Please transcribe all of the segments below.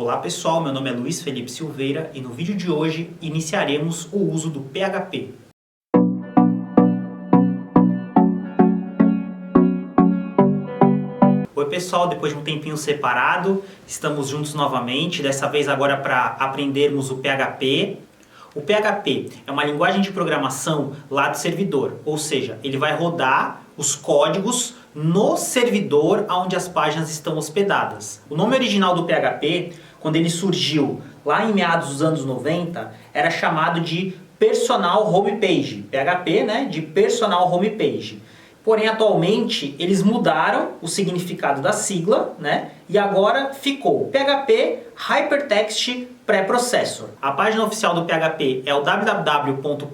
Olá pessoal, meu nome é Luiz Felipe Silveira e no vídeo de hoje iniciaremos o uso do PHP. Oi pessoal, depois de um tempinho separado, estamos juntos novamente, dessa vez agora para aprendermos o PHP. O PHP é uma linguagem de programação lá do servidor, ou seja, ele vai rodar os códigos no servidor onde as páginas estão hospedadas. O nome original do PHP, quando ele surgiu lá em meados dos anos 90, era chamado de Personal Homepage. PHP, né, de Personal Homepage. Porém, atualmente, eles mudaram o significado da sigla, né? E agora ficou PHP Hypertext Preprocessor. A página oficial do PHP é o www.php.net.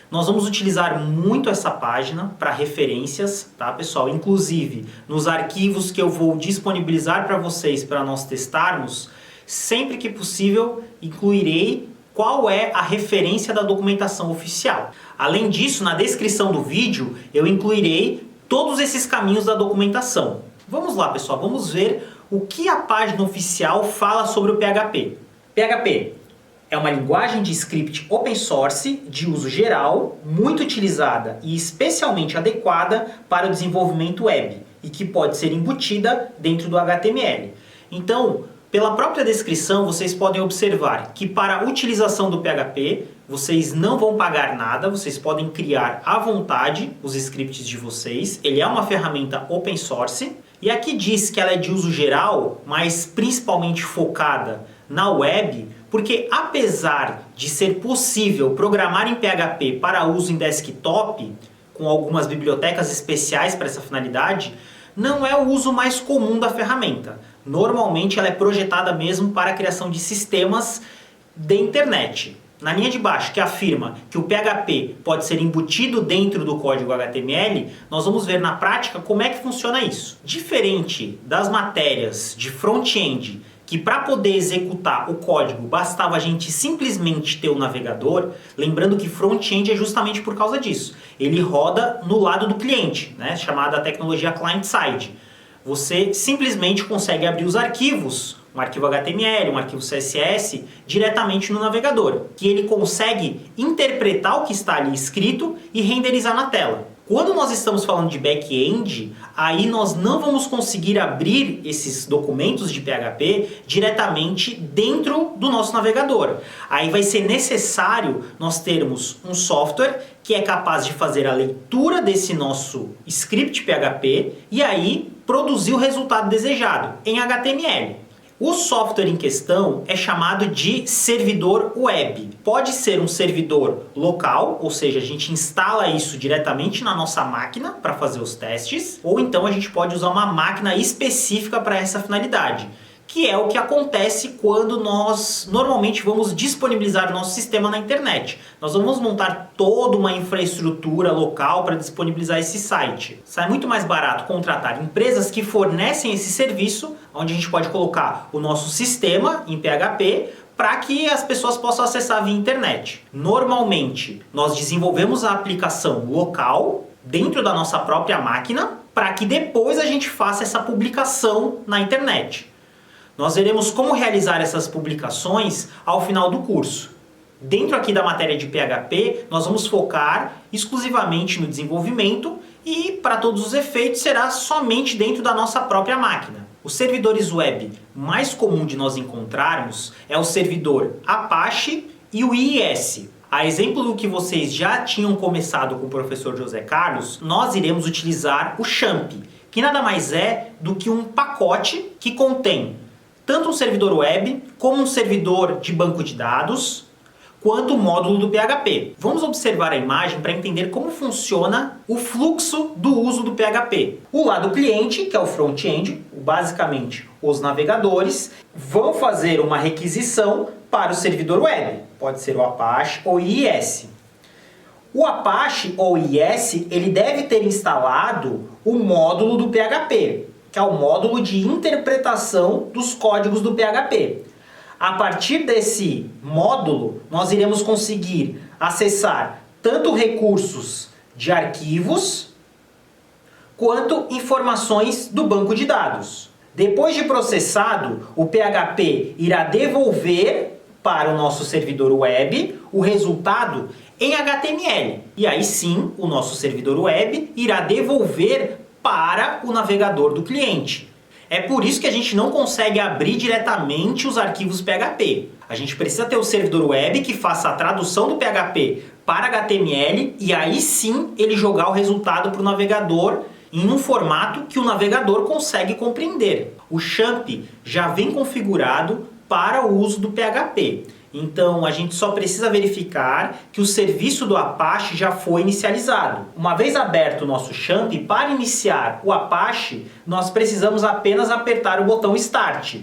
Nós vamos utilizar muito essa página para referências, tá, pessoal? Inclusive, nos arquivos que eu vou disponibilizar para vocês para nós testarmos, sempre que possível, incluirei qual é a referência da documentação oficial. Além disso, na descrição do vídeo, eu incluirei todos esses caminhos da documentação. Vamos lá, pessoal, vamos ver o que a página oficial fala sobre o PHP. PHP é uma linguagem de script open source de uso geral, muito utilizada e especialmente adequada para o desenvolvimento web e que pode ser embutida dentro do HTML. Então, pela própria descrição, vocês podem observar que para a utilização do PHP, vocês não vão pagar nada, vocês podem criar à vontade os scripts de vocês. Ele é uma ferramenta open source e aqui diz que ela é de uso geral, mas principalmente focada na web, porque apesar de ser possível programar em PHP para uso em desktop, com algumas bibliotecas especiais para essa finalidade, não é o uso mais comum da ferramenta. Normalmente ela é projetada mesmo para a criação de sistemas de internet. Na linha de baixo, que afirma que o PHP pode ser embutido dentro do código HTML, nós vamos ver na prática como é que funciona isso. Diferente das matérias de front-end, que para poder executar o código bastava a gente simplesmente ter o navegador, lembrando que front-end é justamente por causa disso. Ele roda no lado do cliente, né, chamada tecnologia client-side. Você simplesmente consegue abrir os arquivos, um arquivo HTML, um arquivo CSS, diretamente no navegador, que ele consegue interpretar o que está ali escrito e renderizar na tela. Quando nós estamos falando de back-end, aí nós não vamos conseguir abrir esses documentos de PHP diretamente dentro do nosso navegador. Aí vai ser necessário nós termos um software que é capaz de fazer a leitura desse nosso script PHP e aí produzir o resultado desejado em HTML. O software em questão é chamado de servidor web. Pode ser um servidor local, ou seja, a gente instala isso diretamente na nossa máquina para fazer os testes, ou então a gente pode usar uma máquina específica para essa finalidade, que é o que acontece quando nós normalmente vamos disponibilizar o nosso sistema na internet. Nós vamos montar toda uma infraestrutura local para disponibilizar esse site. Sai muito mais barato contratar empresas que fornecem esse serviço, onde a gente pode colocar o nosso sistema em PHP para que as pessoas possam acessar via internet. Normalmente, nós desenvolvemos a aplicação local dentro da nossa própria máquina para que depois a gente faça essa publicação na internet. Nós veremos como realizar essas publicações ao final do curso. Dentro aqui da matéria de PHP, nós vamos focar exclusivamente no desenvolvimento e, para todos os efeitos, será somente dentro da nossa própria máquina. Os servidores web mais comum de nós encontrarmos é o servidor Apache e o IIS. A exemplo do que vocês já tinham começado com o professor José Carlos, nós iremos utilizar o XAMPP, que nada mais é do que um pacote que contém tanto um servidor web, como um servidor de banco de dados, quanto o módulo do PHP. Vamos observar a imagem para entender como funciona o fluxo do uso do PHP. O lado cliente, que é o front-end, basicamente os navegadores, vão fazer uma requisição para o servidor web. Pode ser o Apache ou IIS. O Apache ou IIS, ele deve ter instalado o módulo do PHP, que é o módulo de interpretação dos códigos do PHP. A partir desse módulo, nós iremos conseguir acessar tanto recursos de arquivos, quanto informações do banco de dados. Depois de processado, o PHP irá devolver para o nosso servidor web o resultado em HTML. E aí sim, o nosso servidor web irá devolver para o navegador do cliente. É por isso que a gente não consegue abrir diretamente os arquivos PHP. A gente precisa ter o servidor web que faça a tradução do PHP para HTML e aí sim ele jogar o resultado para o navegador em um formato que o navegador consegue compreender. O XAMPP já vem configurado para o uso do PHP. Então a gente só precisa verificar que o serviço do Apache já foi inicializado. Uma vez aberto o nosso XAMPP, para iniciar o Apache, nós precisamos apenas apertar o botão Start.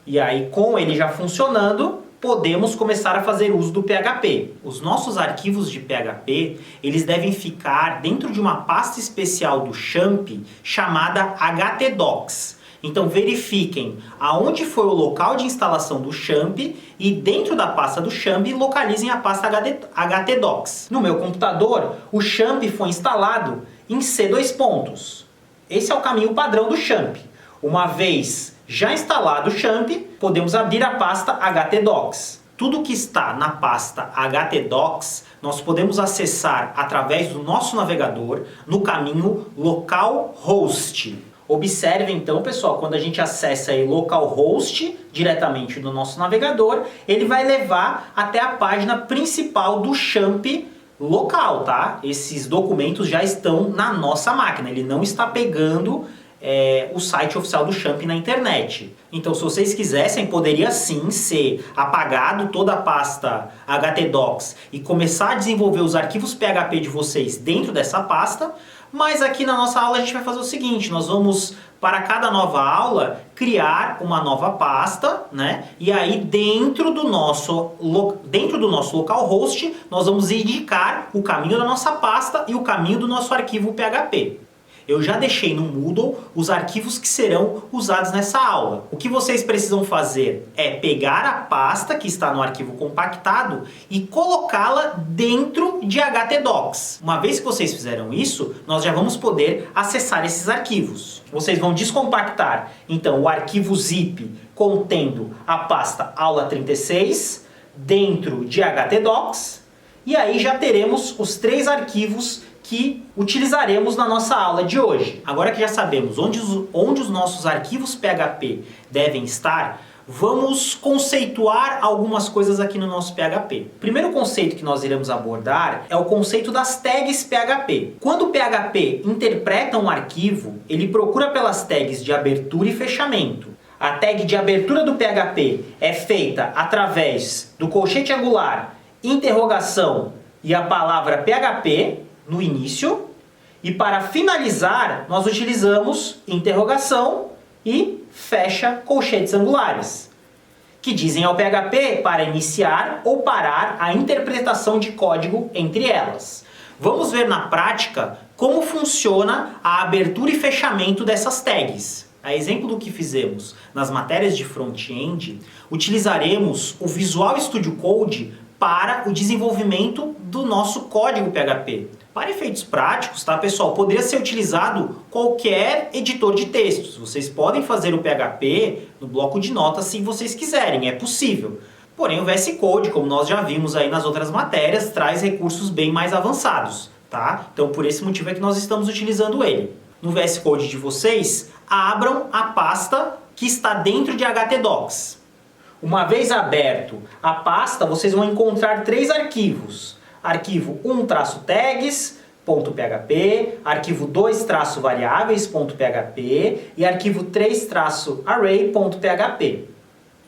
E aí, com ele já funcionando, podemos começar a fazer uso do PHP. Os nossos arquivos de PHP, eles devem ficar dentro de uma pasta especial do XAMPP chamada htdocs. Então verifiquem aonde foi o local de instalação do XAMPP e dentro da pasta do XAMPP localizem a pasta htdocs. No meu computador, o XAMPP foi instalado em C2. Esse é o caminho padrão do XAMPP. Uma vez já instalado o XAMPP, podemos abrir a pasta htdocs. Tudo que está na pasta htdocs nós podemos acessar através do nosso navegador no caminho localhost. Observe então, pessoal, quando a gente acessa aí localhost diretamente no nosso navegador, ele vai levar até a página principal do XAMPP local, tá? Esses documentos já estão na nossa máquina, ele não está pegando o site oficial do XAMPP na internet. Então, se vocês quisessem, poderia sim ser apagado toda a pasta htdocs e começar a desenvolver os arquivos PHP de vocês dentro dessa pasta. Mas aqui na nossa aula a gente vai fazer o seguinte, nós vamos, para cada nova aula, criar uma nova pasta, né? E aí dentro do nosso localhost, nós vamos indicar o caminho da nossa pasta e o caminho do nosso arquivo PHP. Eu já deixei no Moodle os arquivos que serão usados nessa aula. O que vocês precisam fazer é pegar a pasta que está no arquivo compactado e colocá-la dentro de htdocs. Uma vez que vocês fizeram isso, nós já vamos poder acessar esses arquivos. Vocês vão descompactar, então, o arquivo zip contendo a pasta aula36 dentro de htdocs e aí já teremos os 3 arquivos que utilizaremos na nossa aula de hoje. Agora que já sabemos onde os nossos arquivos PHP devem estar, vamos conceituar algumas coisas aqui no nosso PHP. O primeiro conceito que nós iremos abordar é o conceito das tags PHP. Quando o PHP interpreta um arquivo, ele procura pelas tags de abertura e fechamento. A tag de abertura do PHP é feita através do colchete angular, interrogação e a palavra PHP no início, e para finalizar nós utilizamos interrogação e fecha colchetes angulares, que dizem ao PHP para iniciar ou parar a interpretação de código entre elas. Vamos ver na prática como funciona a abertura e fechamento dessas tags. A exemplo do que fizemos nas matérias de front-end, utilizaremos o Visual Studio Code para o desenvolvimento do nosso código PHP. Para efeitos práticos, tá, pessoal, poderia ser utilizado qualquer editor de textos. Vocês podem fazer o PHP no bloco de notas se vocês quiserem, é possível. Porém, o VS Code, como nós já vimos aí nas outras matérias, traz recursos bem mais avançados, tá? Então, por esse motivo é que nós estamos utilizando ele. No VS Code de vocês, abram a pasta que está dentro de htdocs. Uma vez aberto a pasta, vocês vão encontrar 3 arquivos. Arquivo 1-tags.php, arquivo 2-variáveis.php e arquivo 3-array.php.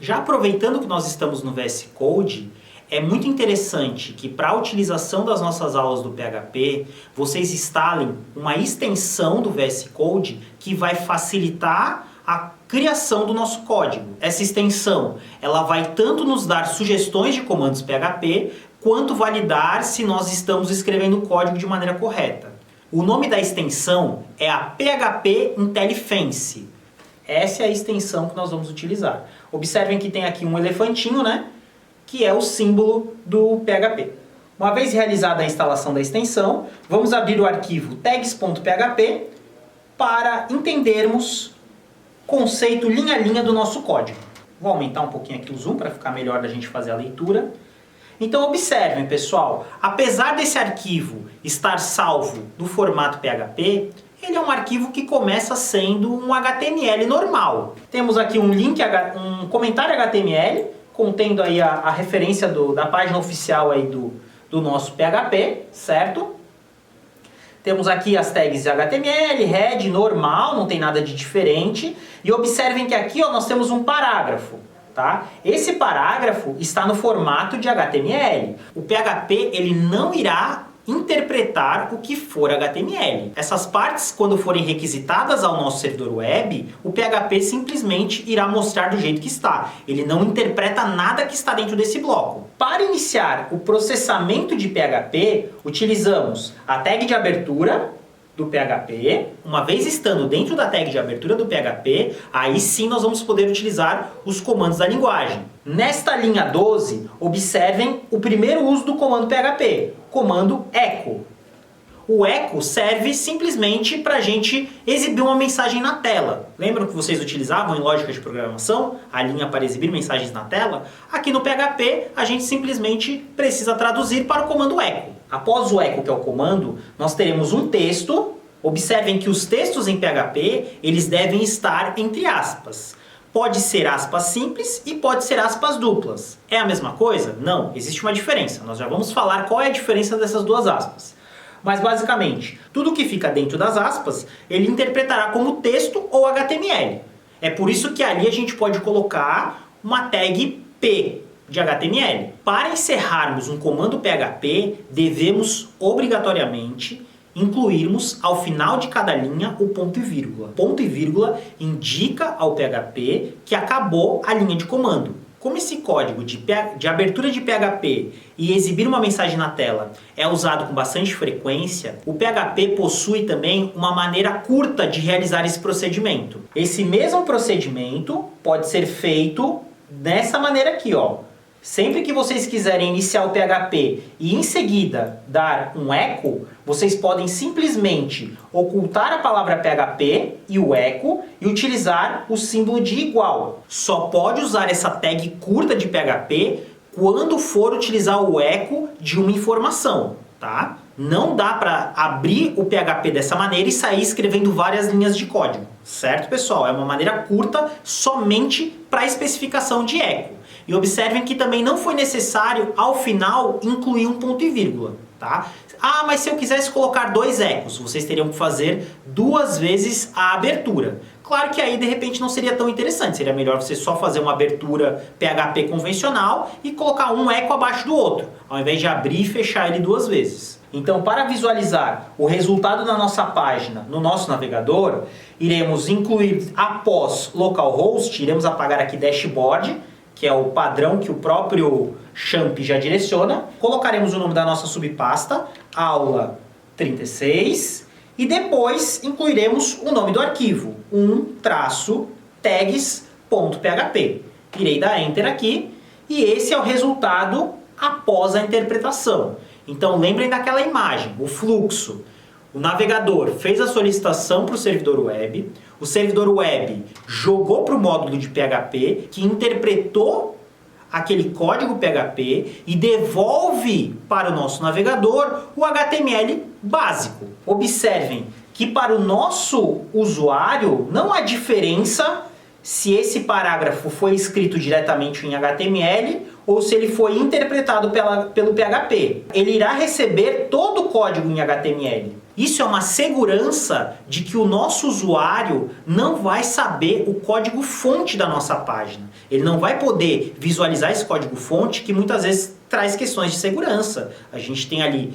Já aproveitando que nós estamos no VS Code, é muito interessante que para a utilização das nossas aulas do PHP, vocês instalem uma extensão do VS Code que vai facilitar a criação do nosso código. Essa extensão, ela vai tanto nos dar sugestões de comandos PHP, quanto validar se nós estamos escrevendo o código de maneira correta. O nome da extensão é a PHP IntelliFence. Essa é a extensão que nós vamos utilizar. Observem que tem aqui um elefantinho, né? Que é o símbolo do PHP. Uma vez realizada a instalação da extensão, vamos abrir o arquivo tags.php para entendermos conceito linha a linha do nosso código. Vou aumentar um pouquinho aqui o zoom para ficar melhor da gente fazer a leitura. Então observem, pessoal, apesar desse arquivo estar salvo no formato PHP, ele é um arquivo que começa sendo um HTML normal. Temos aqui um link, um comentário HTML, contendo aí a referência da página oficial aí do nosso PHP, certo? Temos aqui as tags HTML, head, normal, não tem nada de diferente. E observem que aqui ó, nós temos um parágrafo. Tá? Esse parágrafo está no formato de HTML. O PHP ele não irá interpretar o que for HTML. Essas partes, quando forem requisitadas ao nosso servidor web, o PHP simplesmente irá mostrar do jeito que está. Ele não interpreta nada que está dentro desse bloco. Para iniciar o processamento de PHP, utilizamos a tag de abertura do PHP. Uma vez estando dentro da tag de abertura do PHP, aí sim nós vamos poder utilizar os comandos da linguagem. Nesta linha 12, observem o primeiro uso do comando PHP, comando echo. O echo serve simplesmente para a gente exibir uma mensagem na tela. Lembram que vocês utilizavam em lógica de programação a linha para exibir mensagens na tela? Aqui no PHP a gente simplesmente precisa traduzir para o comando echo. Após o echo, que é o comando, nós teremos um texto. Observem que os textos em PHP eles devem estar entre aspas. Pode ser aspas simples e pode ser aspas duplas. É a mesma coisa? Não, existe uma diferença. Nós já vamos falar qual é a diferença dessas duas aspas. Mas basicamente, tudo que fica dentro das aspas, ele interpretará como texto ou HTML. É por isso que ali a gente pode colocar uma tag P de HTML. Para encerrarmos um comando PHP, devemos obrigatoriamente incluirmos ao final de cada linha o ponto e vírgula. Ponto e vírgula indica ao PHP que acabou a linha de comando. Como esse código de abertura de PHP e exibir uma mensagem na tela é usado com bastante frequência, o PHP possui também uma maneira curta de realizar esse procedimento. Esse mesmo procedimento pode ser feito dessa maneira aqui, ó. Sempre que vocês quiserem iniciar o PHP e em seguida dar um echo, vocês podem simplesmente ocultar a palavra PHP e o echo e utilizar o símbolo de igual. Só pode usar essa tag curta de PHP quando for utilizar o echo de uma informação, tá? Não dá para abrir o PHP dessa maneira e sair escrevendo várias linhas de código, certo, pessoal? É uma maneira curta somente para a especificação de echo. E observem que também não foi necessário, ao final, incluir um ponto e vírgula, tá? Ah, mas se eu quisesse colocar dois echos, vocês teriam que fazer 2 vezes a abertura. Claro que aí, de repente, não seria tão interessante. Seria melhor você só fazer uma abertura PHP convencional e colocar um echo abaixo do outro, ao invés de abrir e fechar ele 2 vezes. Então, para visualizar o resultado da nossa página no nosso navegador, iremos incluir, após localhost, iremos apagar aqui dashboard, que é o padrão que o próprio XAMPP já direciona. Colocaremos o nome da nossa subpasta, aula 36, e depois incluiremos o nome do arquivo, tags.php. Irei dar Enter aqui, e esse é o resultado após a interpretação. Então lembrem daquela imagem, o fluxo. O navegador fez a solicitação para o servidor web jogou para o módulo de PHP, que interpretou aquele código PHP e devolve para o nosso navegador o HTML básico. Observem que para o nosso usuário não há diferença se esse parágrafo foi escrito diretamente em HTML ou se ele foi interpretado pelo PHP. Ele irá receber todo o código em HTML. Isso é uma segurança de que o nosso usuário não vai saber o código-fonte da nossa página. Ele não vai poder visualizar esse código-fonte que muitas vezes traz questões de segurança. A gente tem ali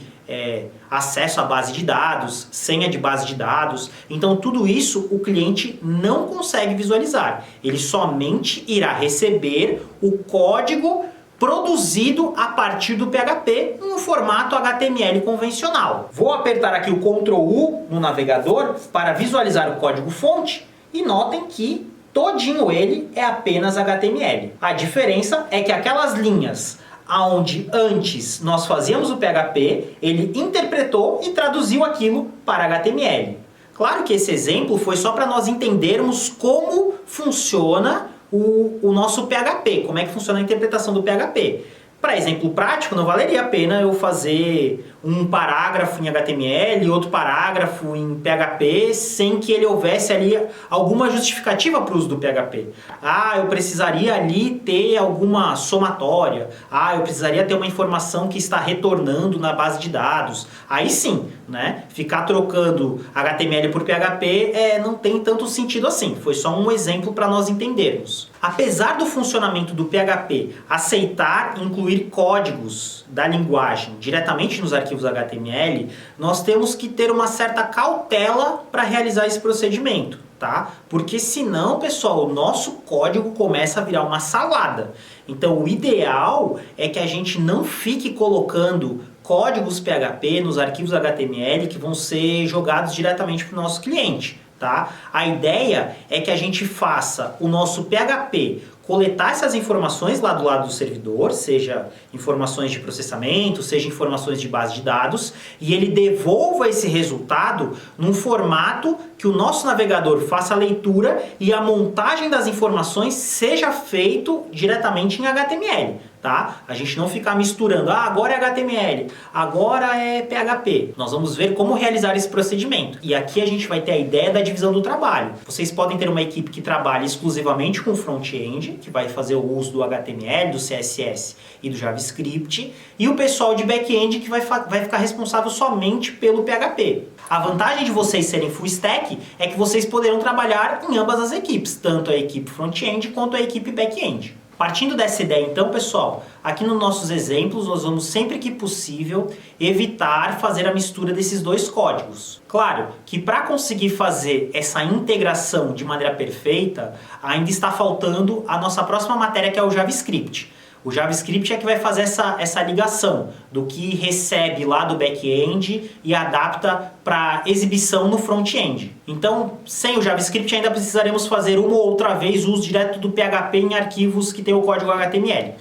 acesso à base de dados, senha de base de dados. Então tudo isso o cliente não consegue visualizar. Ele somente irá receber o código produzido a partir do PHP em um formato HTML convencional. Vou apertar aqui o Ctrl U no navegador para visualizar o código-fonte e notem que todinho ele é apenas HTML. A diferença é que aquelas linhas onde antes nós fazíamos o PHP, ele interpretou e traduziu aquilo para HTML. Claro que esse exemplo foi só para nós entendermos como funciona o nosso PHP, como é que funciona a interpretação do PHP. Para exemplo prático, não valeria a pena eu fazer um parágrafo em HTML e outro parágrafo em PHP sem que ele houvesse ali alguma justificativa para o uso do PHP. Ah, eu precisaria ali ter alguma somatória. Ah, eu precisaria ter uma informação que está retornando na base de dados. Aí sim, né? Ficar trocando HTML por PHP não tem tanto sentido assim. Foi só um exemplo para nós entendermos. Apesar do funcionamento do PHP aceitar incluir códigos da linguagem diretamente nos arquivos HTML, nós temos que ter uma certa cautela para realizar esse procedimento, tá? Porque senão, pessoal, o nosso código começa a virar uma salada. Então, o ideal é que a gente não fique colocando códigos PHP nos arquivos HTML que vão ser jogados diretamente para o nosso cliente. Tá? A ideia é que a gente faça o nosso PHP coletar essas informações lá do lado do servidor, seja informações de processamento, seja informações de base de dados, e ele devolva esse resultado num formato que o nosso navegador faça a leitura e a montagem das informações seja feito diretamente em HTML. Tá? A gente não ficar misturando, agora é HTML, agora é PHP. Nós vamos ver como realizar esse procedimento. E aqui a gente vai ter a ideia da divisão do trabalho. Vocês podem ter uma equipe que trabalhe exclusivamente com front-end, que vai fazer o uso do HTML, do CSS e do JavaScript, e o pessoal de back-end que vai ficar responsável somente pelo PHP. A vantagem de vocês serem full stack é que vocês poderão trabalhar em ambas as equipes, tanto a equipe front-end quanto a equipe back-end. Partindo dessa ideia então, pessoal, aqui nos nossos exemplos nós vamos sempre que possível evitar fazer a mistura desses dois códigos. Claro que para conseguir fazer essa integração de maneira perfeita, ainda está faltando a nossa próxima matéria, que é o JavaScript. O JavaScript é que vai fazer essa ligação do que recebe lá do back-end e adapta para exibição no front-end. Então, sem o JavaScript ainda precisaremos fazer uma ou outra vez uso direto do PHP em arquivos que tem o código HTML.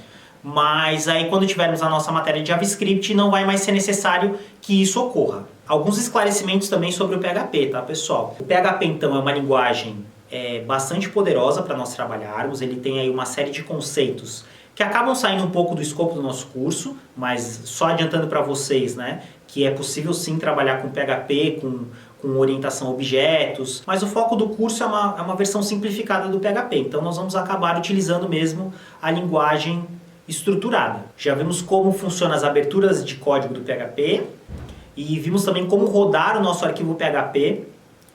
Mas aí quando tivermos a nossa matéria de JavaScript não vai mais ser necessário que isso ocorra. Alguns esclarecimentos também sobre o PHP, tá, pessoal? O PHP então é uma linguagem bastante poderosa para nós trabalharmos. Ele tem aí uma série de conceitos que acabam saindo um pouco do escopo do nosso curso, mas só adiantando para vocês, né, que é possível sim trabalhar com PHP, com orientação a objetos, mas o foco do curso é uma versão simplificada do PHP, então nós vamos acabar utilizando mesmo a linguagem estruturada. Já vimos como funcionam as aberturas de código do PHP e vimos também como rodar o nosso arquivo PHP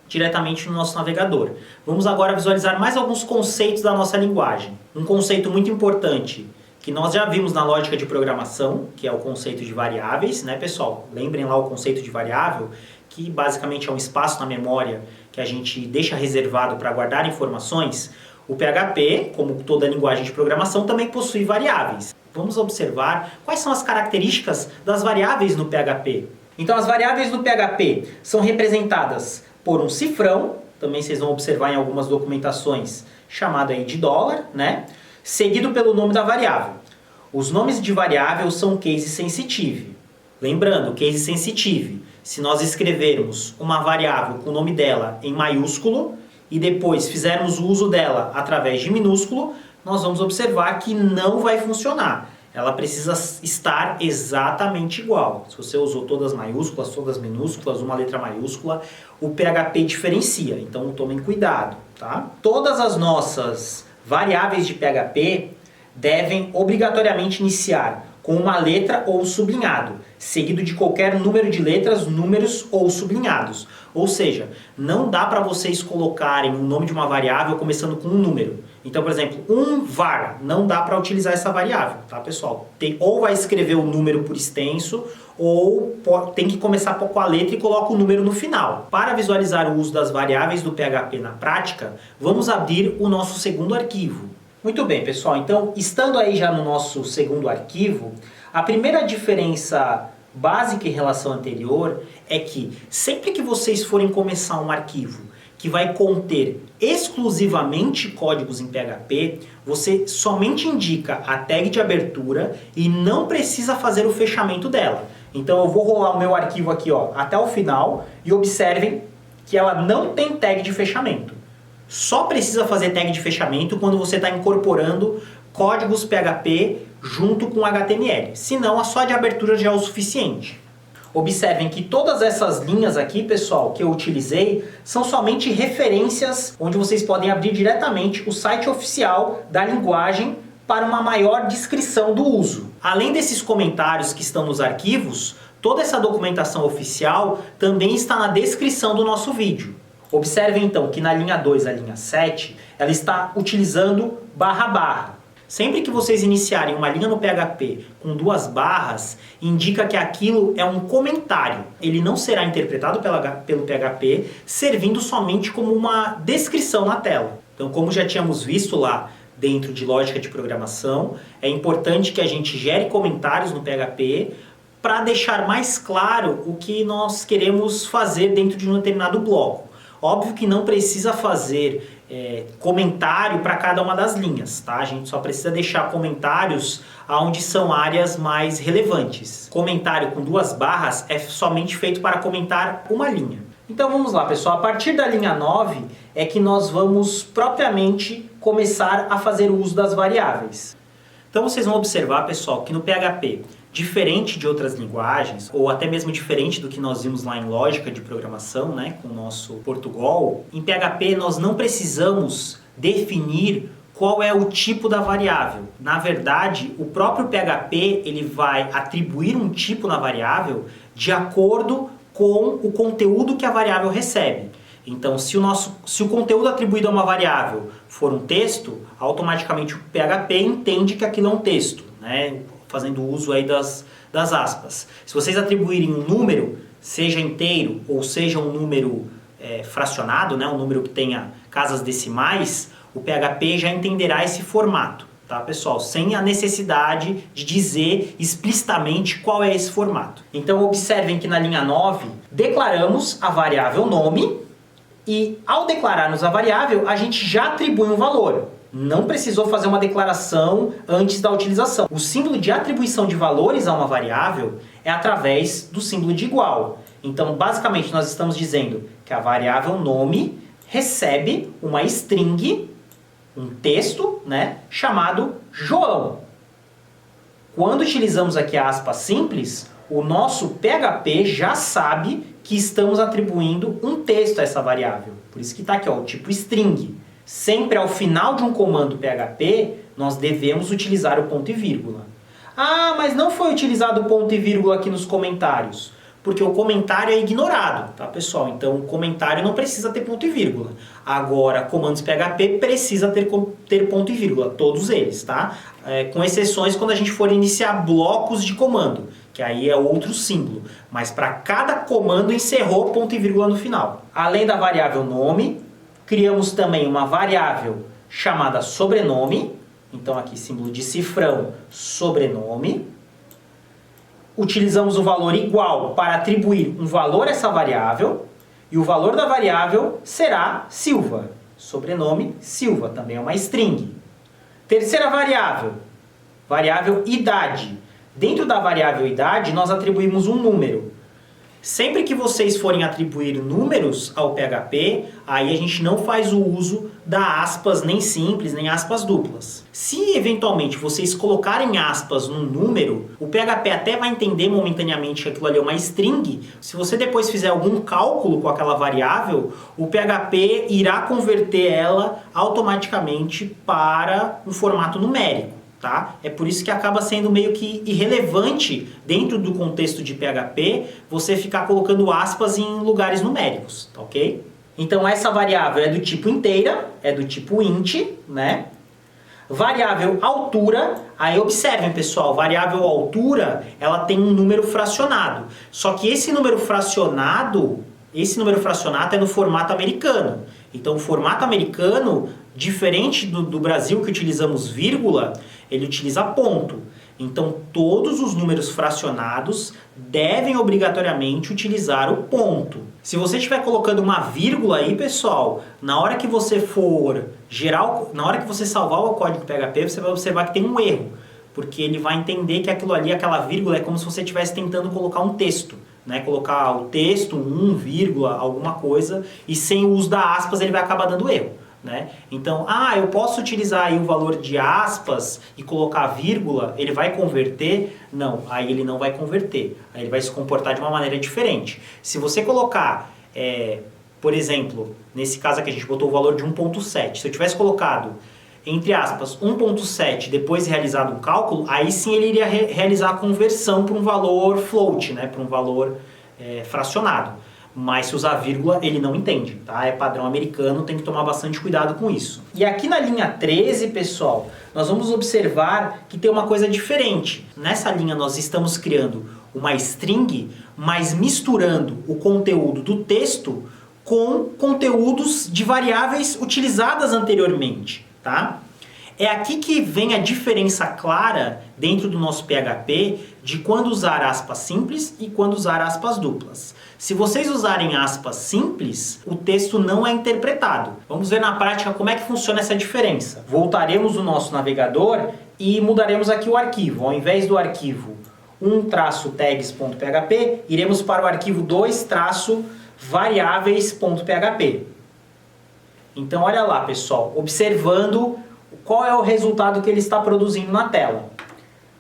diretamente no nosso navegador. Vamos agora visualizar mais alguns conceitos da nossa linguagem. Um conceito muito importante que nós já vimos na lógica de programação, que é o conceito de variáveis, né, pessoal? Lembrem lá o conceito de variável, que basicamente é um espaço na memória que a gente deixa reservado para guardar informações. O PHP, como toda linguagem de programação, também possui variáveis. Vamos observar quais são as características das variáveis no PHP. Então, as variáveis no PHP são representadas por um cifrão, também vocês vão observar em algumas documentações, chamado aí de $, né? Seguido pelo nome da variável. Os nomes de variável são case sensitive. Lembrando, case sensitive, se nós escrevermos uma variável com o nome dela em maiúsculo e depois fizermos o uso dela através de minúsculo, nós vamos observar que não vai funcionar. Ela precisa estar exatamente igual. Se você usou todas maiúsculas, todas minúsculas, uma letra maiúscula, o PHP diferencia. Então tomem cuidado, tá? Todas as nossas variáveis de PHP devem obrigatoriamente iniciar com uma letra ou sublinhado, seguido de qualquer número de letras, números ou sublinhados. Ou seja, não dá para vocês colocarem o nome de uma variável começando com um número. Então, por exemplo, var, não dá para utilizar essa variável, tá, pessoal? Ou vai escrever o número por extenso, ou tem que começar com a letra e coloca o número no final. Para visualizar o uso das variáveis do PHP na prática, vamos abrir o nosso segundo arquivo. Muito bem, pessoal, então, estando aí já no nosso segundo arquivo, a primeira diferença básica em relação à anterior é que sempre que vocês forem começar um arquivo que vai conter exclusivamente códigos em PHP, você somente indica a tag de abertura e não precisa fazer o fechamento dela. Então eu vou rolar o meu arquivo aqui, ó, até o final e observem que ela não tem tag de fechamento. Só precisa fazer tag de fechamento quando você está incorporando códigos PHP junto com HTML. Senão, a só de abertura já é o suficiente. Observem que todas essas linhas aqui, pessoal, que eu utilizei, são somente referências onde vocês podem abrir diretamente o site oficial da linguagem para uma maior descrição do uso. Além desses comentários que estão nos arquivos, toda essa documentação oficial também está na descrição do nosso vídeo. Observem então que na linha 2 a linha 7, ela está utilizando _. Sempre que vocês iniciarem uma linha no PHP com 2 barras, indica que aquilo é um comentário. Ele não será interpretado pelo PHP, servindo somente como uma descrição na tela. Então, como já tínhamos visto lá dentro de lógica de programação, é importante que a gente gere comentários no PHP para deixar mais claro o que nós queremos fazer dentro de um determinado bloco. Óbvio que não precisa fazer comentário para cada uma das linhas, tá? A gente só precisa deixar comentários onde são áreas mais relevantes. Comentário com 2 barras é somente feito para comentar uma linha. Então vamos lá, pessoal. A partir da linha 9 é que nós vamos propriamente começar a fazer o uso das variáveis. Então vocês vão observar, pessoal, que no PHP, diferente de outras linguagens, ou até mesmo diferente do que nós vimos lá em lógica de programação, né, com o nosso Portugal, em PHP nós não precisamos definir qual é o tipo da variável. Na verdade, o próprio PHP ele vai atribuir um tipo na variável de acordo com o conteúdo que a variável recebe. Então, se o conteúdo atribuído a uma variável for um texto, automaticamente o PHP entende que aquilo é um texto, né? Fazendo uso aí das aspas. Se vocês atribuírem um número, seja inteiro ou seja um número fracionado, né? Um número que tenha casas decimais, o PHP já entenderá esse formato, tá, pessoal? Sem a necessidade de dizer explicitamente qual é esse formato. Então, observem que na linha 9, declaramos a variável nome e, ao declararmos a variável, a gente já atribui um valor. Não precisou fazer uma declaração antes da utilização. O símbolo de atribuição de valores a uma variável é através do símbolo de igual. Então, basicamente, nós estamos dizendo que a variável nome recebe uma string, um texto, né, chamado João. Quando utilizamos aqui a aspa simples, o nosso PHP já sabe que estamos atribuindo um texto a essa variável. Por isso que está aqui, ó, o tipo string. Sempre ao final de um comando PHP, nós devemos utilizar o ponto e vírgula. Ah, mas não foi utilizado o ponto e vírgula aqui nos comentários. Porque o comentário é ignorado, tá, pessoal? Então, o comentário não precisa ter ponto e vírgula. Agora, comandos PHP precisa ter ponto e vírgula, todos eles, tá? Com exceções quando a gente for iniciar blocos de comando, que aí é outro símbolo. Mas para cada comando encerrou ponto e vírgula no final. Além da variável nome, criamos também uma variável chamada sobrenome. Então aqui símbolo de cifrão, sobrenome. Utilizamos o valor igual para atribuir um valor a essa variável. E o valor da variável será Silva. Sobrenome Silva, também é uma string. Terceira variável, variável idade. Dentro da variável idade, nós atribuímos um número. Sempre que vocês forem atribuir números ao PHP, aí a gente não faz o uso da aspas nem simples, nem aspas duplas. Se eventualmente vocês colocarem aspas num número, o PHP até vai entender momentaneamente que aquilo ali é uma string. Se você depois fizer algum cálculo com aquela variável, o PHP irá converter ela automaticamente para um formato numérico. Tá? É por isso que acaba sendo meio que irrelevante dentro do contexto de PHP você ficar colocando aspas em lugares numéricos, tá, ok? Então essa variável é do tipo inteira, é do tipo int, né? Variável altura, aí observem, pessoal, variável altura, ela tem um número fracionado. Só que esse número fracionado é no formato americano. Então o formato americano, diferente do Brasil que utilizamos vírgula, ele utiliza ponto. Então todos os números fracionados devem obrigatoriamente utilizar o ponto. Se você estiver colocando uma vírgula aí, pessoal, na hora que você salvar o código PHP, você vai observar que tem um erro, porque ele vai entender que aquilo ali, aquela vírgula, é como se você estivesse tentando colocar um texto, né, colocar o texto, vírgula, alguma coisa, e sem o uso da aspas ele vai acabar dando erro. Né? Então, eu posso utilizar aí o valor de aspas e colocar vírgula, ele vai converter? Não, aí ele não vai converter, aí ele vai se comportar de uma maneira diferente. Se você colocar, por exemplo, nesse caso aqui a gente botou o valor de 1.7, se eu tivesse colocado, entre aspas, 1.7 depois realizado um cálculo, aí sim ele iria realizar a conversão para um valor float, né? Para um valor fracionado. Mas se usar vírgula, ele não entende, tá? É padrão americano, tem que tomar bastante cuidado com isso. E aqui na linha 13, pessoal, nós vamos observar que tem uma coisa diferente. Nessa linha nós estamos criando uma string, mas misturando o conteúdo do texto com conteúdos de variáveis utilizadas anteriormente, tá? É aqui que vem a diferença clara dentro do nosso PHP de quando usar aspas simples e quando usar aspas duplas. Se vocês usarem aspas simples, o texto não é interpretado. Vamos ver na prática como é que funciona essa diferença. Voltaremos no nosso navegador e mudaremos aqui o arquivo. Ao invés do arquivo 1-tags.php, iremos para o arquivo 2-variáveis.php. Então olha lá, pessoal, observando qual é o resultado que ele está produzindo na tela.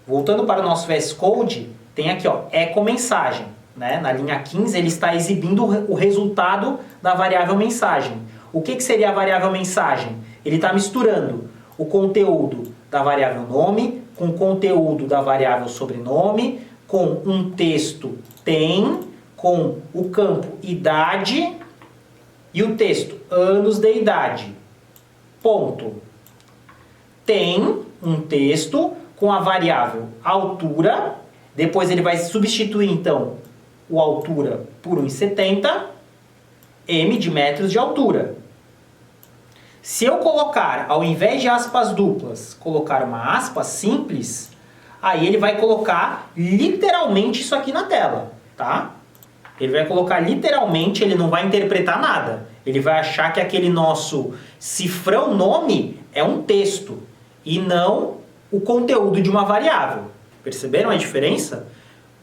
Voltando para o nosso VS Code, tem aqui, ó, eco-mensagem. Né? Na linha 15, ele está exibindo o resultado da variável mensagem. O que seria a variável mensagem? Ele está misturando o conteúdo da variável nome com o conteúdo da variável sobrenome, com um texto tem, com o campo idade e o texto anos de idade. Ponto. Tem um texto com a variável altura, depois ele vai substituir então o altura por 1,70, m de metros de altura. Se eu colocar, ao invés de aspas duplas, colocar uma aspa simples, aí ele vai colocar literalmente isso aqui na tela, tá? Ele vai colocar literalmente, ele não vai interpretar nada. Ele vai achar que aquele nosso cifrão nome é um texto e não o conteúdo de uma variável. Perceberam a diferença?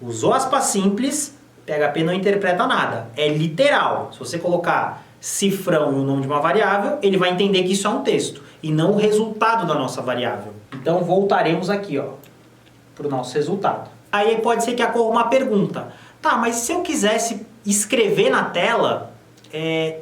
Usou aspas simples, PHP não interpreta nada. É literal. Se você colocar cifrão no nome de uma variável, ele vai entender que isso é um texto e não o resultado da nossa variável. Então voltaremos aqui para o nosso resultado. Aí pode ser que ocorra uma pergunta. Tá, mas se eu quisesse escrever na tela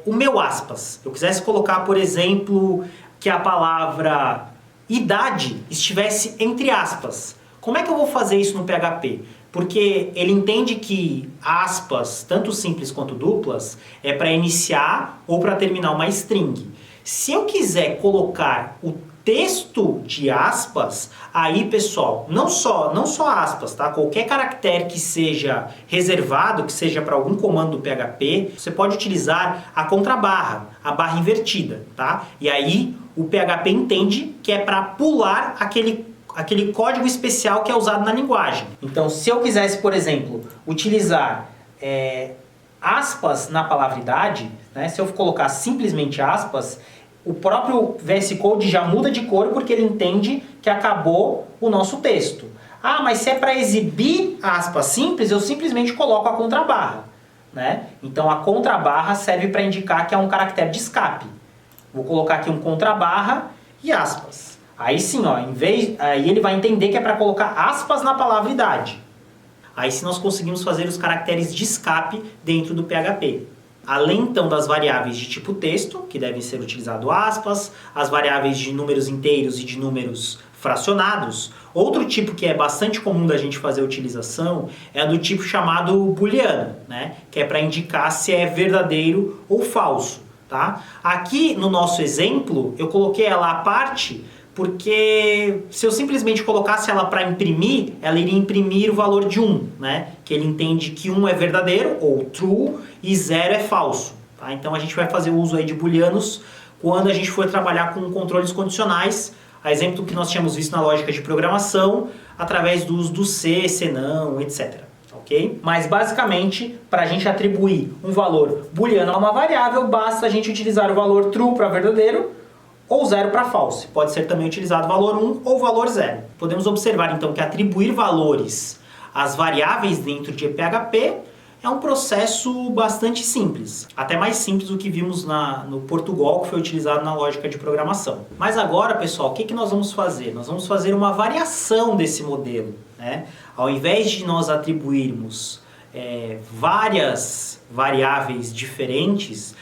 o meu aspas, eu quisesse colocar, por exemplo, que a palavra idade estivesse entre aspas, como é que eu vou fazer isso no PHP? Porque ele entende que aspas, tanto simples quanto duplas, é para iniciar ou para terminar uma string. Se eu quiser colocar o texto de aspas, aí pessoal, não só aspas, tá? Qualquer caractere que seja reservado, que seja para algum comando do PHP, você pode utilizar a contrabarra, a barra invertida, tá? E aí o PHP entende que é para pular aquele código especial que é usado na linguagem. Então, se eu quisesse, por exemplo, utilizar aspas na palavra idade, né, se eu colocar simplesmente aspas, o próprio VS Code já muda de cor porque ele entende que acabou o nosso texto. Ah, mas se é para exibir aspas simples, eu simplesmente coloco a contrabarra. Né? Então, a contrabarra serve para indicar que é um caractere de escape. Vou colocar aqui um contrabarra e aspas. Aí sim, aí ele vai entender que é para colocar aspas na palavra idade. Aí sim nós conseguimos fazer os caracteres de escape dentro do PHP. Além então das variáveis de tipo texto, que devem ser utilizado aspas, as variáveis de números inteiros e de números fracionados, outro tipo que é bastante comum da gente fazer a utilização é do tipo chamado booleano, né? Que é para indicar se é verdadeiro ou falso. Tá? Aqui no nosso exemplo eu coloquei ela à parte porque se eu simplesmente colocasse ela para imprimir, ela iria imprimir o valor de 1, né? Que ele entende que 1 é verdadeiro, ou true, e 0 é falso. Tá? Então a gente vai fazer uso aí de booleanos quando a gente for trabalhar com controles condicionais, a exemplo que nós tínhamos visto na lógica de programação, através do uso do se, senão, etc. Okay? Mas basicamente, para a gente atribuir um valor booleano a uma variável, basta a gente utilizar o valor true para verdadeiro, ou 0 para false. Pode ser também utilizado o valor 1 ou o valor 0. Podemos observar então que atribuir valores às variáveis dentro de PHP É um processo bastante simples, até mais simples do que vimos no Portugal, que foi utilizado na lógica de programação. Mas agora, pessoal, o que nós vamos fazer? Nós vamos fazer uma variação desse modelo, né? Ao invés de nós atribuirmos várias variáveis diferentes,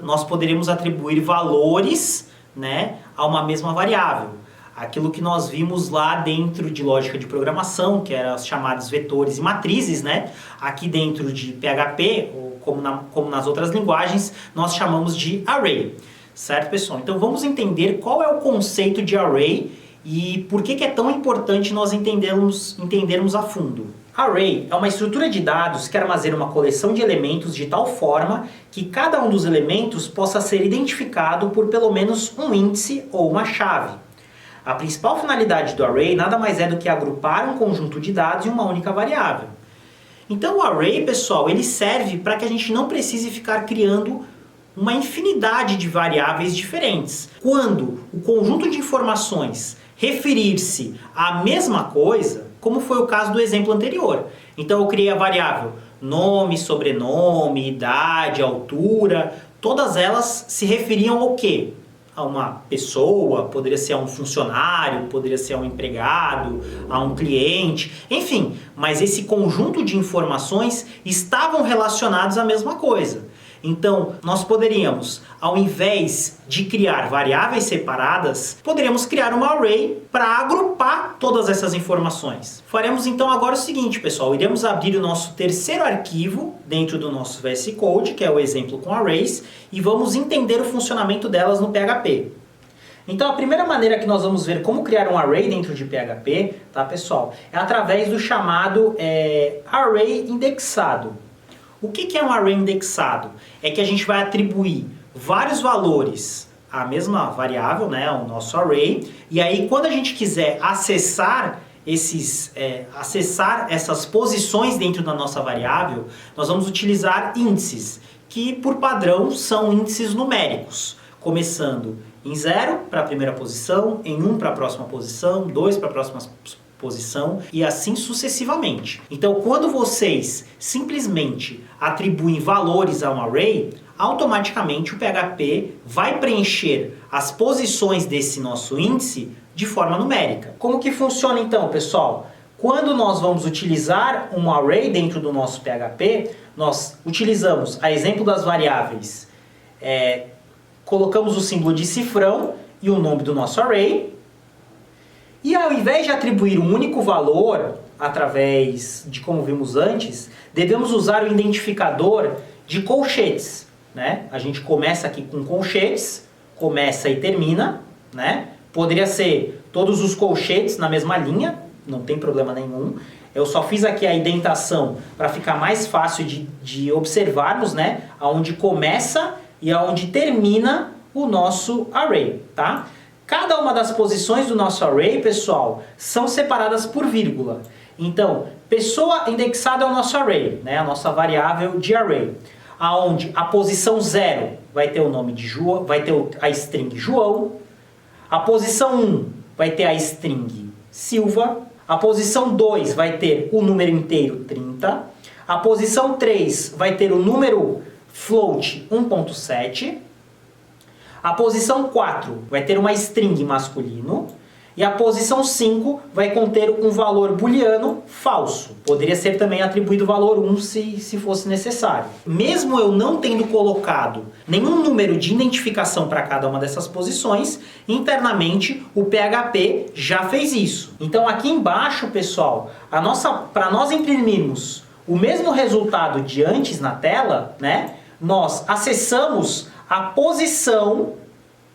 nós poderemos atribuir valores, né, a uma mesma variável. Aquilo que nós vimos lá dentro de lógica de programação, que eram os chamados vetores e matrizes, né? Aqui dentro de PHP, ou como nas outras linguagens, nós chamamos de array. Certo, pessoal? Então vamos entender qual é o conceito de array e por que é tão importante nós entendermos a fundo. Array é uma estrutura de dados que armazena uma coleção de elementos de tal forma que cada um dos elementos possa ser identificado por pelo menos um índice ou uma chave. A principal finalidade do array nada mais é do que agrupar um conjunto de dados em uma única variável. Então o array, pessoal, ele serve para que a gente não precise ficar criando uma infinidade de variáveis diferentes. Quando o conjunto de informações referir-se à mesma coisa, como foi o caso do exemplo anterior. Então eu criei a variável nome, sobrenome, idade, altura, todas elas se referiam ao quê? A uma pessoa, poderia ser a um funcionário, poderia ser a um empregado, a um cliente, enfim, mas esse conjunto de informações estavam relacionados à mesma coisa. Então, nós poderíamos, ao invés de criar variáveis separadas, poderíamos criar uma array para agrupar todas essas informações. Faremos então agora o seguinte, pessoal, iremos abrir o nosso terceiro arquivo dentro do nosso VS Code, que é o exemplo com arrays, e vamos entender o funcionamento delas no PHP. Então, a primeira maneira que nós vamos ver como criar um array dentro de PHP, tá, pessoal, é através do chamado array indexado. O que é um array indexado? É que a gente vai atribuir vários valores à mesma variável, né, ao nosso array, e aí quando a gente quiser acessar essas posições dentro da nossa variável, nós vamos utilizar índices, que por padrão são índices numéricos, começando em 0 para a primeira posição, em 1 para a próxima posição, 2 para a próxima posição e assim sucessivamente. Então, quando vocês simplesmente atribuem valores a um array, automaticamente o PHP vai preencher as posições desse nosso índice de forma numérica. Como que funciona então, pessoal? Quando nós vamos utilizar um array dentro do nosso PHP, nós utilizamos, a exemplo das variáveis, colocamos o símbolo de cifrão e o nome do nosso array. E ao invés de atribuir um único valor, através de como vimos antes, devemos usar o identificador de colchetes, né? A gente começa aqui com colchetes, começa e termina, né? Poderia ser todos os colchetes na mesma linha, não tem problema nenhum. Eu só fiz aqui a indentação para ficar mais fácil de observarmos, né? Aonde começa e aonde termina o nosso array, tá? Cada uma das posições do nosso array, pessoal, são separadas por vírgula. Então, pessoa indexada é o nosso array, né? A nossa variável de array. Aonde a posição 0 vai ter o nome de João, vai ter a string João. A posição 1 vai ter a string Silva. A posição 2 vai ter o número inteiro 30. A posição 3 vai ter o número float 1.7. A posição 4 vai ter uma string masculino. E a posição 5 vai conter um valor booleano falso. Poderia ser também atribuído o valor 1 se fosse necessário. Mesmo eu não tendo colocado nenhum número de identificação para cada uma dessas posições, internamente o PHP já fez isso. Então aqui embaixo, pessoal, para nós imprimirmos o mesmo resultado de antes na tela, né, nós acessamos a posição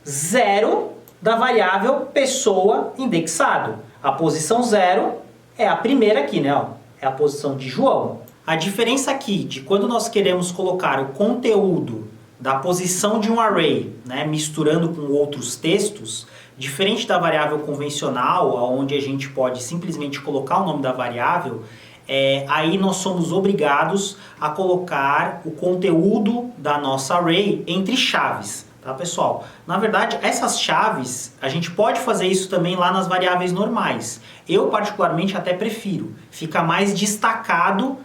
0 da variável pessoa indexado. A posição 0 é a primeira aqui, né? Ó, é a posição de João. A diferença aqui de quando nós queremos colocar o conteúdo da posição de um array, né, misturando com outros textos, diferente da variável convencional, onde a gente pode simplesmente colocar o nome da variável, aí nós somos obrigados a colocar o conteúdo da nossa array entre chaves. Tá, pessoal? Na verdade, essas chaves, a gente pode fazer isso também lá nas variáveis normais. Eu, particularmente, até prefiro. Fica mais destacado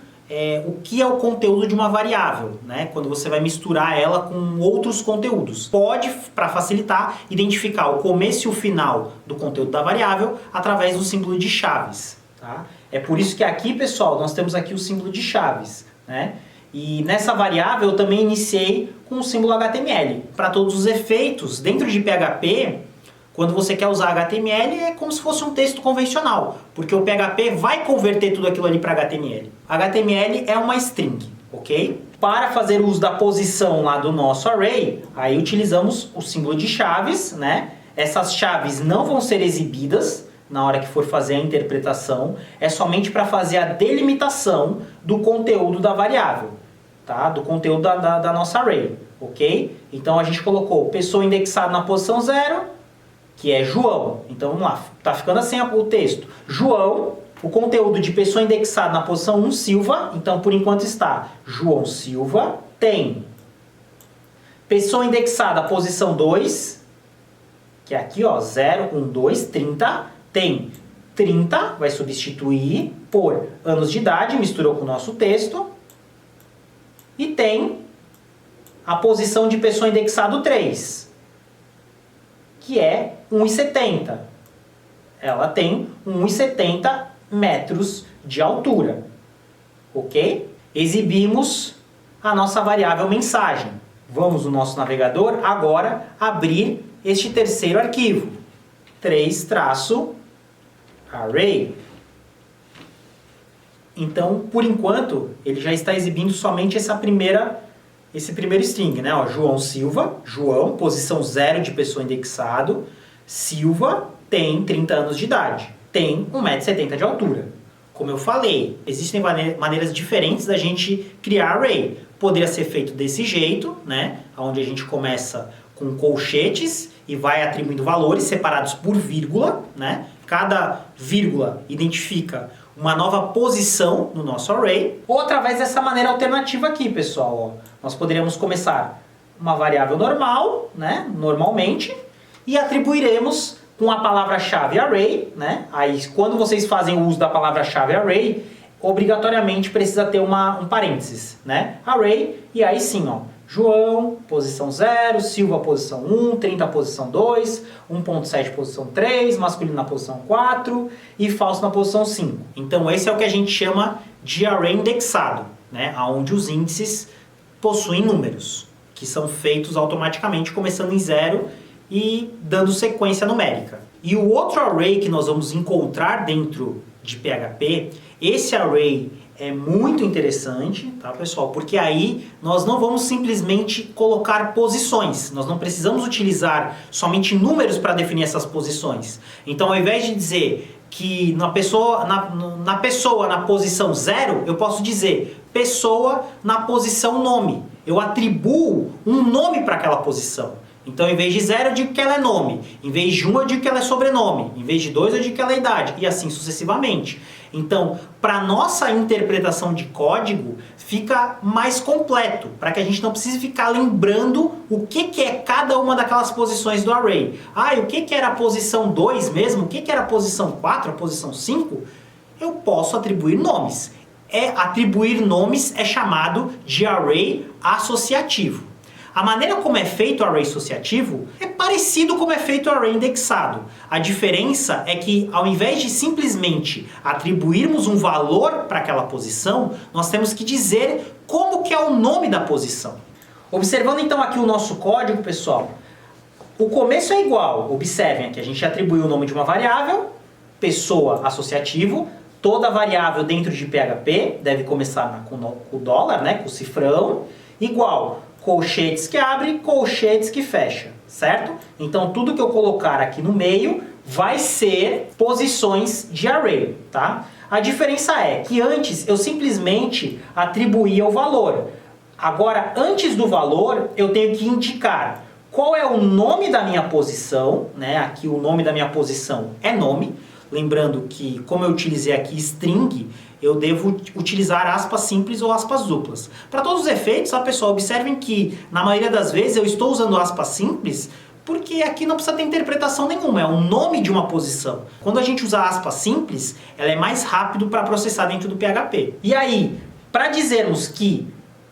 o que é o conteúdo de uma variável, né? Quando você vai misturar ela com outros conteúdos. Pode, para facilitar, identificar o começo e o final do conteúdo da variável através do símbolo de chaves. Tá? É por isso que aqui, pessoal, nós temos aqui o símbolo de chaves, né? E nessa variável eu também iniciei com o símbolo HTML. Para todos os efeitos, dentro de PHP, quando você quer usar HTML, é como se fosse um texto convencional, porque o PHP vai converter tudo aquilo ali para HTML. HTML é uma string, ok? Para fazer uso da posição lá do nosso array, aí utilizamos o símbolo de chaves, né? Essas chaves não vão ser exibidas na hora que for fazer a interpretação, é somente para fazer a delimitação do conteúdo da variável, tá? Do conteúdo da nossa array, ok? Então a gente colocou pessoa indexada na posição 0, que é João. Então vamos lá, tá ficando assim o texto. João, o conteúdo de pessoa indexada na posição 1, Silva, então por enquanto está João Silva, tem pessoa indexada na posição 2, que é aqui, ó, 0, 1, 2, 30, tem 30, vai substituir por anos de idade, misturou com o nosso texto, e tem a posição de pessoa indexada 3, que é 1,70. Ela tem 1,70 metros de altura, ok? Exibimos a nossa variável mensagem. Vamos no nosso navegador agora abrir este terceiro arquivo, 3-array. Então, por enquanto, ele já está exibindo somente esse primeiro string, né? Ó, João Silva, João, posição 0 de pessoa indexado, Silva tem 30 anos de idade, tem 1,70 m de altura. Como eu falei, existem maneiras diferentes da gente criar array. Poderia ser feito desse jeito, né? Onde a gente começa com colchetes e vai atribuindo valores separados por vírgula, né? Cada vírgula identifica uma nova posição no nosso array. Ou através dessa maneira alternativa aqui, pessoal. Ó. Nós poderíamos começar uma variável normal, né? Normalmente, e atribuiremos com a palavra-chave array, né? Aí, quando vocês fazem o uso da palavra-chave array, obrigatoriamente precisa ter um parênteses, né? Array, e aí sim, ó, João, posição 0, Silva, posição 1, 30, posição 2, 1.7, posição 3, masculino na posição 4 e falso na posição 5. Então esse é o que a gente chama de array indexado, né? Onde os índices possuem números, que são feitos automaticamente começando em 0 e dando sequência numérica. E o outro array que nós vamos encontrar dentro de PHP, esse array é muito interessante, tá, pessoal? Porque aí nós não vamos simplesmente colocar posições. Nós não precisamos utilizar somente números para definir essas posições. Então, ao invés de dizer que na pessoa na posição 0, eu posso dizer pessoa na posição nome. Eu atribuo um nome para aquela posição. Então, em vez de 0, eu digo que ela é nome. Em vez de 1, eu digo que ela é sobrenome. Em vez de 2, eu digo que ela é idade. E assim sucessivamente. Então, para nossa interpretação de código, fica mais completo. Para que a gente não precise ficar lembrando o que é cada uma daquelas posições do array. Ah, e o que era a posição 2 mesmo? O que era a posição 4, a posição 5? Eu posso atribuir nomes. Atribuir nomes é chamado de array associativo. A maneira como é feito o array associativo é parecido como é feito o array indexado. A diferença é que, ao invés de simplesmente atribuirmos um valor para aquela posição, nós temos que dizer como que é o nome da posição. Observando então aqui o nosso código, pessoal, o começo é igual. Observem aqui, a gente atribuiu o nome de uma variável, pessoa associativo. Toda variável dentro de PHP deve começar com o dólar, né, com o cifrão, igual colchetes que abre, colchetes que fecha, certo? Então tudo que eu colocar aqui no meio vai ser posições de array, tá? A diferença é que antes eu simplesmente atribuía o valor. Agora, antes do valor, eu tenho que indicar qual é o nome da minha posição, né? Aqui o nome da minha posição é nome. Lembrando que, como eu utilizei aqui string, eu devo utilizar aspas simples ou aspas duplas. Para todos os efeitos, tá, pessoal? Observem que, na maioria das vezes, eu estou usando aspas simples porque aqui não precisa ter interpretação nenhuma, é o nome de uma posição. Quando a gente usa aspas simples, ela é mais rápido para processar dentro do PHP. E aí, Para dizermos que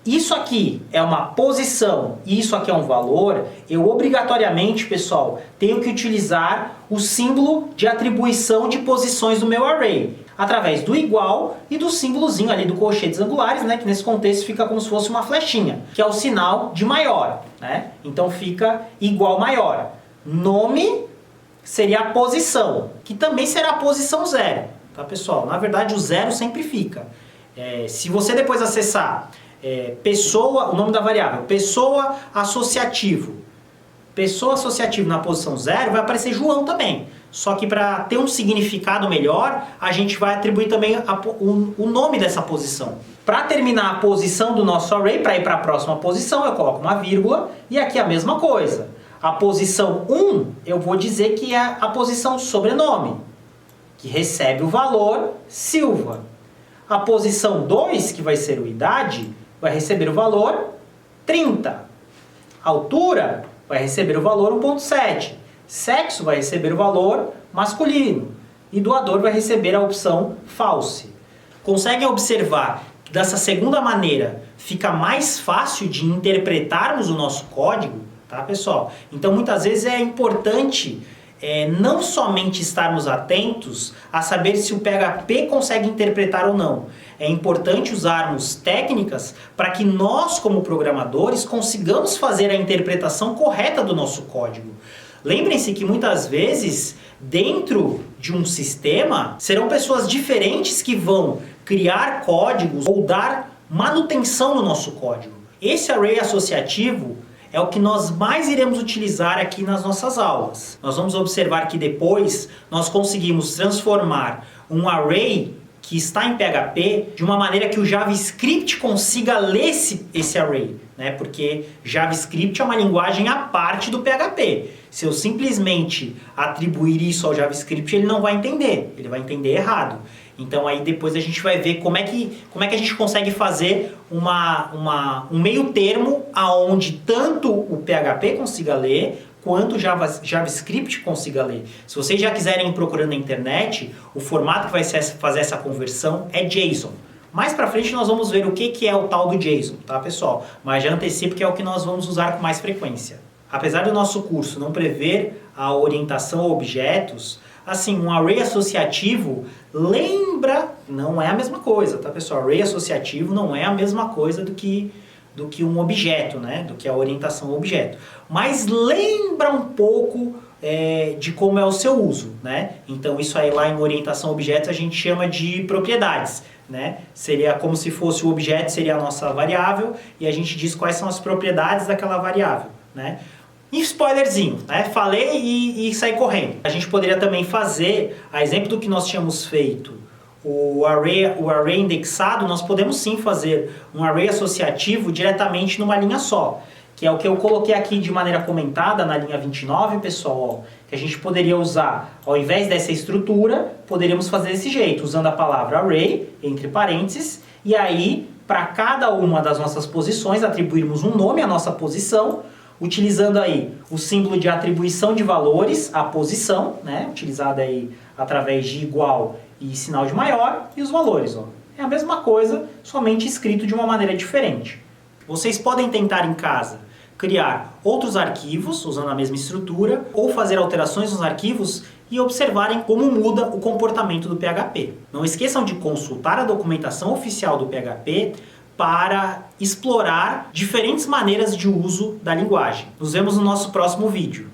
isso aqui é uma posição e isso aqui é um valor, eu obrigatoriamente, pessoal, tenho que utilizar o símbolo de atribuição de posições do meu array, através do igual e do símbolozinho ali do colchetes angulares, né, que nesse contexto fica como se fosse uma flechinha, que é o sinal de maior, né? Então fica igual maior. Nome seria a posição, que também será a posição 0, tá, pessoal? Na verdade o 0 sempre fica. Se você depois acessar pessoa, o nome da variável, pessoa associativo. Pessoa associativo na posição 0 vai aparecer João também. Só que para ter um significado melhor, a gente vai atribuir também o nome dessa posição. Para terminar a posição do nosso array, para ir para a próxima posição, eu coloco uma vírgula e aqui a mesma coisa. A posição 1, eu vou dizer que é a posição sobrenome, que recebe o valor Silva. A posição 2, que vai ser o idade, vai receber o valor 30. Altura vai receber o valor 1.7. Sexo vai receber o valor masculino. E doador vai receber a opção false. Conseguem observar que dessa segunda maneira fica mais fácil de interpretarmos o nosso código, tá, pessoal? Então muitas vezes é importante não somente estarmos atentos a saber se o PHP consegue interpretar ou não. É importante usarmos técnicas para que nós, como programadores, consigamos fazer a interpretação correta do nosso código. Lembrem-se que muitas vezes, dentro de um sistema, serão pessoas diferentes que vão criar códigos ou dar manutenção no nosso código. Esse array associativo é o que nós mais iremos utilizar aqui nas nossas aulas. Nós vamos observar que depois nós conseguimos transformar um array que está em PHP de uma maneira que o JavaScript consiga ler esse array, né? Porque JavaScript é uma linguagem à parte do PHP. Se eu simplesmente atribuir isso ao JavaScript, ele não vai entender, ele vai entender errado. Então aí depois a gente vai ver como é que a gente consegue fazer um meio termo aonde tanto o PHP consiga ler, quanto o JavaScript consiga ler. Se vocês já quiserem ir procurando na internet, o formato que vai fazer essa conversão é JSON. Mais pra frente nós vamos ver o que é o tal do JSON, tá, pessoal? Mas já antecipo que é o que nós vamos usar com mais frequência. Apesar do nosso curso não prever a orientação a objetos, assim, um array associativo lembra, não é a mesma coisa, tá, pessoal? Array associativo não é a mesma coisa do que um objeto, né? Do que a orientação ao objeto. Mas lembra um pouco de como é o seu uso, né? Então isso aí lá em orientação a objetos a gente chama de propriedades, né? Seria como se fosse o objeto, seria a nossa variável, e a gente diz quais são as propriedades daquela variável, né? E spoilerzinho, né? Falei e saí correndo. A gente poderia também fazer, a exemplo do que nós tínhamos feito, o array indexado, nós podemos sim fazer um array associativo diretamente numa linha só, que é o que eu coloquei aqui de maneira comentada na linha 29, pessoal, ó, que a gente poderia usar, ao invés dessa estrutura, poderíamos fazer desse jeito, usando a palavra array, entre parênteses, e aí, para cada uma das nossas posições, atribuirmos um nome à nossa posição, utilizando aí o símbolo de atribuição de valores à posição, né, utilizado aí através de igual e sinal de maior, e os valores, ó. É a mesma coisa, somente escrito de uma maneira diferente. Vocês podem tentar em casa criar outros arquivos usando a mesma estrutura ou fazer alterações nos arquivos e observarem como muda o comportamento do PHP. Não esqueçam de consultar a documentação oficial do PHP para explorar diferentes maneiras de uso da linguagem. Nos vemos no nosso próximo vídeo.